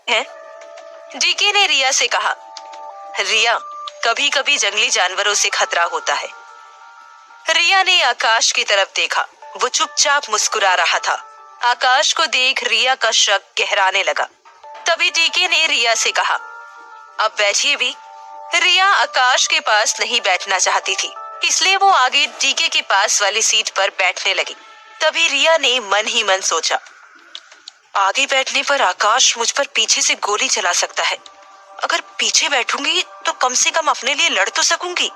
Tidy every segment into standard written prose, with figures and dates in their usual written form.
हैं? डीके ने रिया से कहा। रिया, कभी कभी जंगली जानवरों से खतरा होता है। रिया ने आकाश की तरफ देखा। वो चुपचाप मुस्कुरा रहा था। आकाश को देख रिया का शक गहराने लगा। तभी डीके ने रिया से कहा, अब बैठिए भी। रिया आकाश के पास नहीं बैठना चाहती थी, इसलिए वो आगे डीके के पास वाली सीट पर बैठने लगी। तभी रिया ने मन ही मन सोचा, आगे बैठने पर आकाश मुझ पर पीछे से गोली चला सकता है। अगर पीछे बैठूंगी तो कम से कम अपने लिए लड़ तो सकूंगी।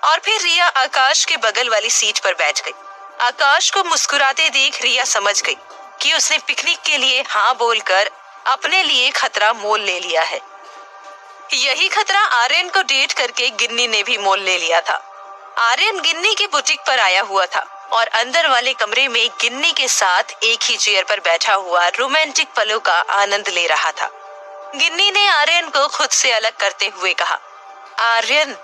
और फिर रिया आकाश के बगल वाली सीट पर बैठ गई। आकाश को मुस्कुराते देख रिया समझ गई कि उसने पिकनिक के लिए हाँ बोलकर अपने लिए खतरा मोल ले लिया है। यही खतरा आर्यन को डेट करके गिन्नी ने भी मोल ले लिया था। आर्यन गिन्नी के बुटीक पर आया हुआ था और अंदर वाले कमरे में गिन्नी के साथ एक ही चेयर पर बैठा हुआ रोमांटिक पलों का आनंद ले रहा था। गिन्नी ने आर्यन को खुद से अलग करते हुए कहा, आर्यन,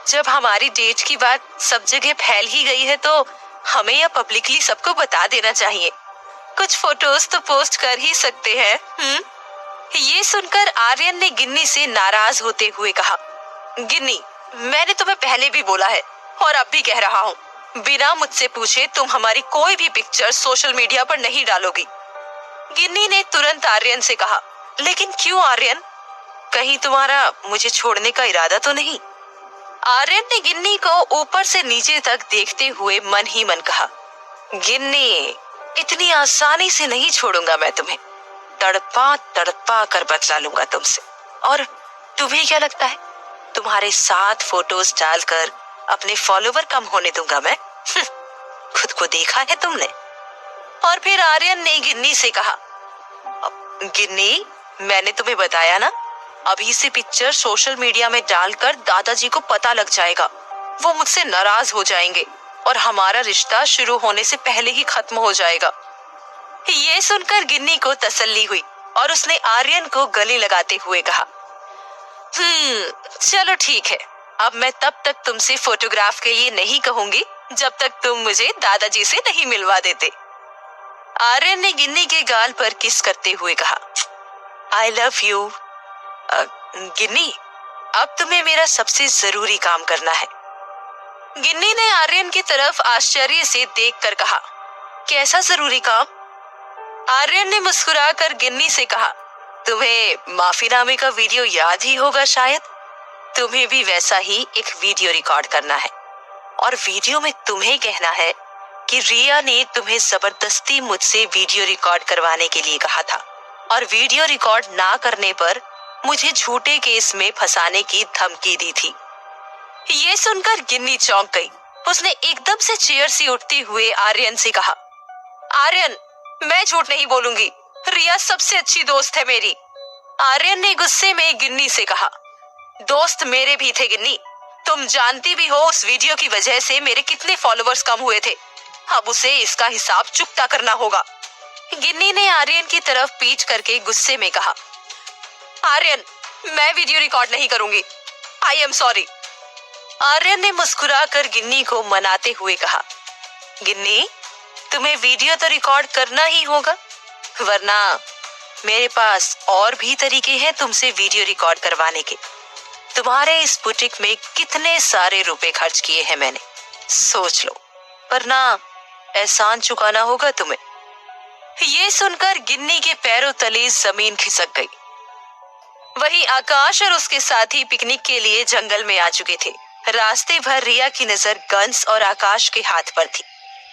जब हमारी डेट की बात सब जगह फैल ही गई है तो हमें यह पब्लिकली सबको बता देना चाहिए। कुछ फोटोज तो पोस्ट कर ही सकते हैं। ये सुनकर आर्यन ने गिन्नी से नाराज होते हुए कहा, गिन्नी, मैंने तुम्हें पहले भी बोला है और अब भी कह रहा हूँ, बिना मुझसे पूछे तुम हमारी कोई भी पिक्चर सोशल मीडिया पर नहीं डालोगी। गिन्नी ने तुरंत आर्यन से कहा, लेकिन क्यों आर्यन? कहीं तुम्हारा मुझे छोड़ने का इरादा तो नहीं? आर्यन ने गिन्नी को ऊपर से नीचे तक देखते हुए मन ही मन कहा, गिन्नी, इतनी आसानी से नहीं छोड़ूंगा मैं तुम्हें। तड़पा तड़पा कर बदला लूंगा तुमसे। और तुम्हें क्या लगता है, तुम्हारे साथ फोटोज डालकर अपने फॉलोवर कम होने दूंगा मैं? खुद को देखा है तुमने? और फिर आर्यन ने गिन्नी से कहा, गिन्नी, मैंने तुम्हें बताया ना, अभी से पिक्चर सोशल मीडिया में डालकर दादाजी को पता लग जाएगा। वो मुझसे नाराज हो जाएंगे और हमारा रिश्ता शुरू होने से पहले ही खत्म हो जाएगा। ये सुनकर गिन्नी को तसल्ली हुई और उसने आर्यन को गले लगाते हुए कहा, चलो ठीक है, अब मैं तब तक तुमसे फोटोग्राफ के लिए नहीं कहूंगी जब तक तुम मुझे दादाजी से नहीं मिलवा देते। आर्यन ने गिन्नी के गाल पर किस करते हुए कहा, आई लव यू। गिन्नी, अब तुम्हें मेरा सबसे जरूरी काम करना है। गिन्नी ने आर्यन की तरफ आश्चर्य से देखकर कहा, कैसा जरूरी काम? आर्यन ने मुस्कुराकर गिन्नी से कहा, तुम्हें माफीनामे का वीडियो याद ही होगा शायद। तुम्हें भी वैसा ही एक वीडियो रिकॉर्ड करना है और वीडियो में तुम्हें कहना है कि रिया ने तुम्हें जबरदस्ती मुझसे वीडियो रिकॉर्ड करवाने के लिए कहा था और वीडियो रिकॉर्ड ना करने पर मुझे झूठे केस में फंसाने की धमकी दी थी। ये सुनकर गिन्नी चौंक गई। उसने एकदम से चेयर से उठते हुए आर्यन से कहा, आर्यन, मैं झूठ नहीं बोलूंगी, रिया सबसे अच्छी दोस्त है मेरी। आर्यन ने गुस्से में गिन्नी से कहा, दोस्त मेरे भी थे गिन्नी, तुम जानती भी हो उस वीडियो की वजह से मेरे कितने फॉलोवर्स कम हुए थे। अब उसे इसका हिसाब चुकता करना होगा। गिन्नी ने आर्यन की तरफ पीठ करके गुस्से में कहा, आर्यन, मैं वीडियो रिकॉर्ड नहीं करूंगी, आई एम सॉरी। आर्यन ने मुस्कुराकर गिन्नी को मनाते हुए कहा, गिन्नी, तुम्हें वीडियो तो रिकॉर्ड करना ही होगा, वरना मेरे पास और भी तरीके हैं तुमसे वीडियो रिकॉर्ड करवाने के। तुम्हारे इस बुटीक में कितने सारे रुपए खर्च किए हैं मैंने, सोच लो, वरना एहसान चुकाना होगा तुम्हें। ये सुनकर गिन्नी के पैरों तले जमीन खिसक गई। वहीं आकाश और उसके साथी पिकनिक के लिए जंगल में आ चुके थे। रास्ते भर रिया की नजर गन्स और आकाश के हाथ पर थी।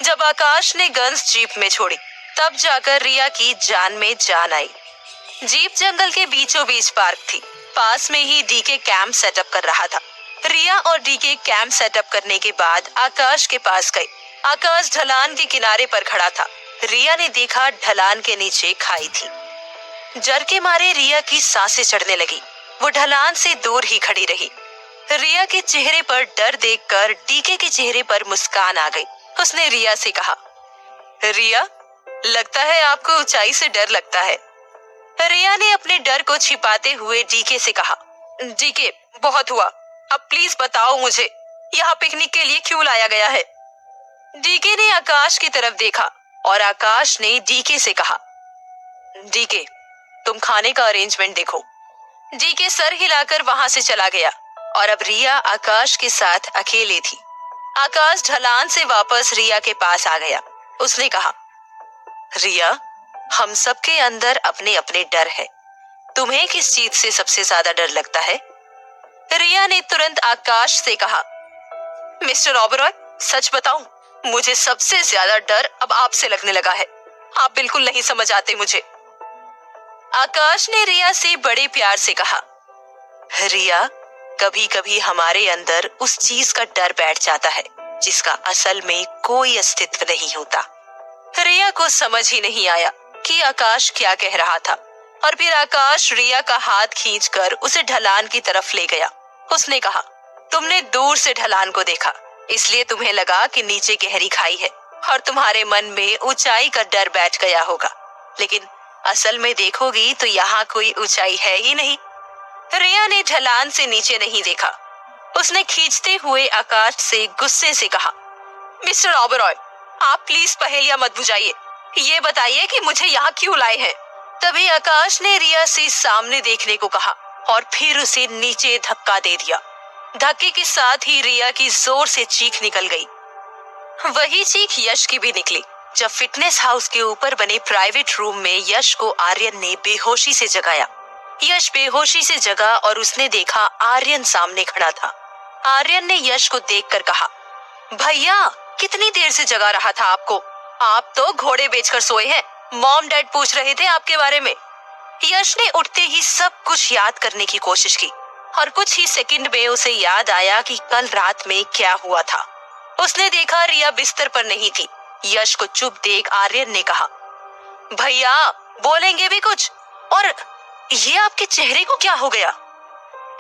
जब आकाश ने गन्स जीप में छोड़ी, तब जाकर रिया की जान में जान आई। जीप जंगल के बीचों बीच पार्क थी। पास में ही डीके कैंप सेटअप कर रहा था। रिया और डीके कैंप सेटअप करने के बाद आकाश के पास गई। आकाश ढलान के किनारे पर खड़ा था। रिया ने देखा ढलान के नीचे खाई थी। डर के मारे रिया की सांसें चढ़ने लगी। वो ढलान से दूर ही खड़ी रही। रिया के चेहरे पर डर देखकर डीके के चेहरे पर मुस्कान आ गई। उसने रिया से कहा, रिया, लगता है आपको ऊंचाई से डर लगता है। रिया ने अपने डर को छिपाते हुए डीके से कहा, डीके, बहुत हुआ, अब प्लीज बताओ मुझे यहाँ पिकनिक के लिए क्यों लाया गया है। डीके ने आकाश की तरफ देखा और आकाश ने डीके से कहा, डीके, तुम खाने का अरेंजमेंट देखो। डीके सर हिलाकर वहां से चला गया और अब रिया आकाश के साथ अकेले थी। आकाश ढलान से वापस रिया के पास आ गया। उसने कहा, रिया, हम सबके अंदर अपने अपने डर है। तुम्हें किस चीज से सबसे ज्यादा डर लगता है? रिया ने तुरंत आकाश से कहा, मिस्टर ओबरॉय, सच बताऊं, मुझे सबसे ज्यादा डर अब आपसे लगने लगा है। आप बिल्कुल नहीं समझ आते मुझे। आकाश ने रिया से बड़े प्यार से कहा, रिया, कभी कभी हमारे अंदर उस चीज का डर बैठ जाता है जिसका असल में कोई अस्तित्व नहीं होता। रिया को समझ ही नहीं आया कि आकाश क्या कह रहा था और फिर आकाश रिया का हाथ खींचकर उसे ढलान की तरफ ले गया। उसने कहा, तुमने दूर से ढलान को देखा, इसलिए तुम्हें लगा कि नीचे गहरी खाई है और तुम्हारे मन में ऊंचाई का डर बैठ गया होगा, लेकिन असल में देखोगी तो यहाँ कोई ऊंचाई है ही नहीं। रिया ने ढलान से नीचे नहीं देखा। उसने खींचते हुए आकाश से गुस्से से कहा, मिस्टर ओबरॉय, आप प्लीज पहेलियां मत बुझाइए। ये बताइए कि मुझे यहाँ क्यों लाए हैं? तभी आकाश ने रिया से सामने देखने को कहा और फिर उसे नीचे धक्का दे दिया। धक्के के साथ ही रिया की जोर से चीख निकल गई। वही चीख यश की भी निकली जब फिटनेस हाउस के ऊपर बने प्राइवेट रूम में यश को आर्यन ने बेहोशी से जगाया। यश बेहोशी से जगा और उसने देखा आर्यन सामने खड़ा था। आर्यन ने यश को देखकर कहा, भैया, कितनी देर से जगा रहा था आपको? आप तो घोड़े बेचकर सोए हैं। मॉम डैड पूछ रहे थे आपके बारे में। यश ने उठते ही सब कुछ याद करने की कोशिश की और कुछ ही सेकंड में उसे याद आया कि कल रात में क्या हुआ था। उसने देखा रिया बिस्तर पर नहीं थी। यश को चुप देख आर्यन ने कहा, भैया, बोलेंगे भी कुछ? और ये आपके चेहरे को क्या हो गया?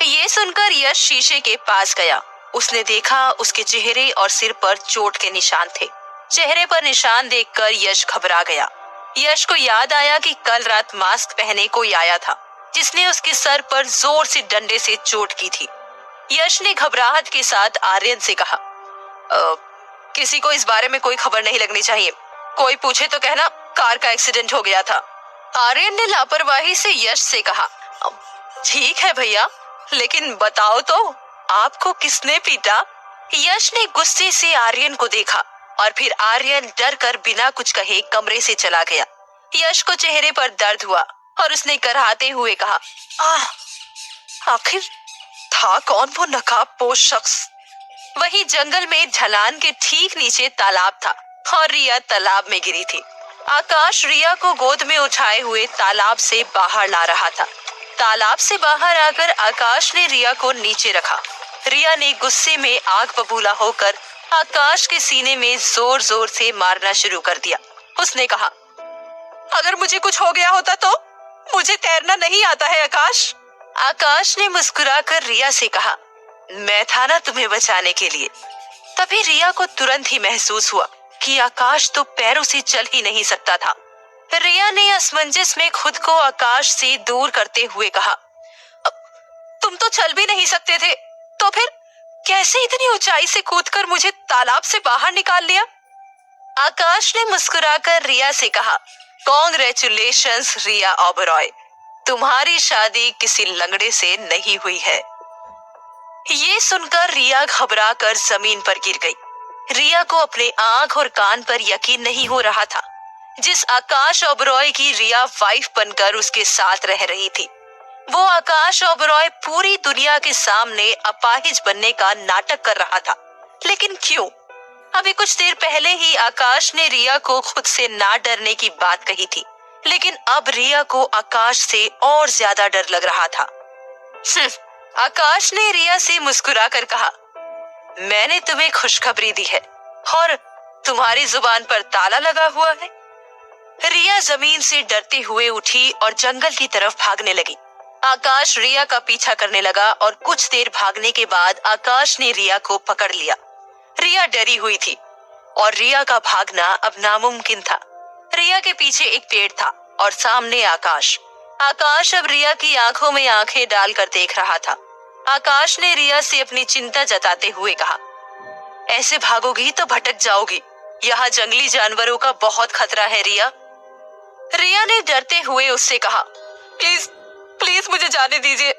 ये सुनकर यश शीशे के पास गया। उसने देखा उसके चेहरे और सिर पर चोट के निशान थे। चेहरे पर निशान देखकर यश घबरा गया। यश को याद आया कि कल रात मास्क पहने कोई आया था जिसने उसके सर पर जोर से डंडे से चोट की थी। यश ने घबराहट के साथ आर्यन से कहा, किसी को इस बारे में कोई खबर नहीं लगनी चाहिए। कोई पूछे तो कहना कार का एक्सीडेंट हो गया था। आर्यन ने लापरवाही से यश से कहा, ठीक है भैया, लेकिन बताओ तो आपको किसने पीटा? यश ने गुस्से से आर्यन को देखा और फिर आर्यन डर कर बिना कुछ कहे कमरे से चला गया। यश को चेहरे पर दर्द हुआ और उसने कराहते हुए कहा, आखिर था कौन वो नकाबपोश शख्स? वही जंगल में ढलान के ठीक नीचे तालाब था और रिया तालाब में गिरी थी। आकाश रिया को गोद में उठाए हुए तालाब से बाहर ला रहा था। तालाब से बाहर आकर आकाश ने रिया को नीचे रखा। रिया ने गुस्से में आग बबूला होकर आकाश के सीने में जोर जोर से मारना शुरू कर दिया। उसने कहा, अगर मुझे कुछ हो गया होता तो? मुझे तैरना नहीं आता है आकाश। आकाश ने मुस्कुराकर रिया से कहा, मैं था ना तुम्हें बचाने के लिए। तभी रिया को तुरंत ही महसूस हुआ कि आकाश तो पैरों से चल ही नहीं सकता था। रिया ने असमंजस में खुद को आकाश से दूर करते हुए कहा, तुम तो चल भी नहीं सकते थे, तो फिर कैसे इतनी ऊंचाई से कूदकर मुझे तालाब से बाहर निकाल लिया? आकाश ने मुस्कुराकर रिया से कहा, कॉन्ग्रेचुलेशंस रिया ओबरॉय, तुम्हारी शादी किसी लंगड़े से नहीं हुई है। ये सुनकर रिया घबराकर जमीन पर गिर गई। रिया को अपने आंख और कान पर यकीन नहीं हो रहा था। जिस आकाश ओबरॉय की रिया वाइफ बनकर उसके साथ रह रही थी, वो आकाश ओबरॉय पूरी दुनिया के सामने अपाहिज बनने का नाटक कर रहा था। लेकिन क्यों? अभी कुछ देर पहले ही आकाश ने रिया को खुद से ना डरने की बात कही थी, लेकिन अब रिया को आकाश से और ज्यादा डर लग रहा था। आकाश ने रिया से मुस्कुराकर कहा, मैंने तुम्हें खुशखबरी दी है और तुम्हारी जुबान पर ताला लगा हुआ है। रिया जमीन से डरते हुए उठी और जंगल की तरफ भागने लगी। आकाश रिया का पीछा करने लगा और कुछ देर भागने के बाद आकाश ने रिया को पकड़ लिया। रिया डरी हुई थी और रिया का भागना अब नामुमकिन था। रिया के पीछे एक पेड़ था और सामने आकाश। आकाश अब रिया की आंखों में आंखें डालकर देख रहा था। आकाश ने रिया से अपनी चिंता जताते हुए कहा, ऐसे भागोगी तो भटक जाओगी। यहाँ जंगली जानवरों का बहुत खतरा है रिया। रिया ने डरते हुए उससे कहा, प्लीज प्लीज मुझे जाने दीजिए,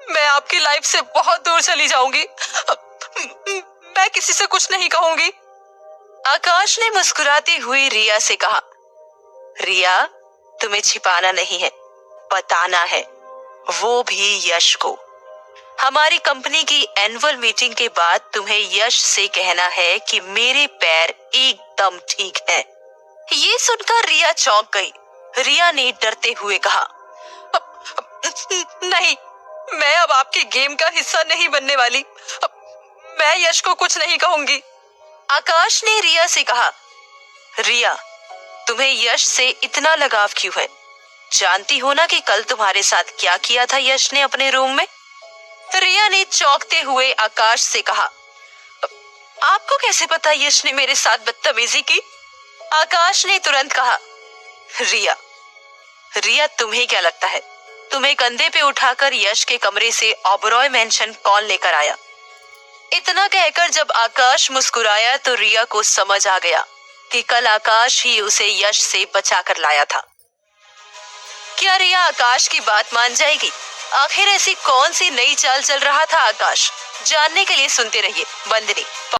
मैं आपकी लाइफ से बहुत दूर चली जाऊंगी, मैं किसी से कुछ नहीं कहूंगी। आकाश ने मुस्कुराती हुई रिया से कहा, रिया, तुम्हें छिपाना नहीं है, बताना है, वो भी यश को। हमारी कंपनी की एनुअल मीटिंग के बाद तुम्हें यश से कहना है कि मेरे पैर एकदम ठीक है। ये सुनकर रिया चौंक गई। रिया ने डरते हुए कहा, नहीं, मैं अब आपके गेम का हिस्सा नहीं बनने वाली, मैं यश को कुछ नहीं कहूंगी। आकाश ने रिया से कहा, रिया, तुम्हें यश से इतना लगाव क्यों है? जानती हो ना कि कल तुम्हारे साथ क्या किया था यश ने अपने रूम में? रिया ने चौंकते हुए आकाश से कहा, आपको कैसे पता यश ने मेरे साथ बदतमीजी की? आकाश ने तुरंत कहा, रिया, रिया, तुम्हें क्या लगता है तुम्हें कंधे पे उठाकर यश के कमरे से ओबरॉय मेंशन कौन लेकर आया? इतना कहकर जब आकाश मुस्कुराया तो रिया को समझ आ गया कि कल आकाश ही उसे यश से बचा कर लाया था। क्या रिया आकाश की बात मान जाएगी? आखिर ऐसी कौन सी नई चाल चल रहा था आकाश? जानने के लिए सुनते रहिए बंदनी।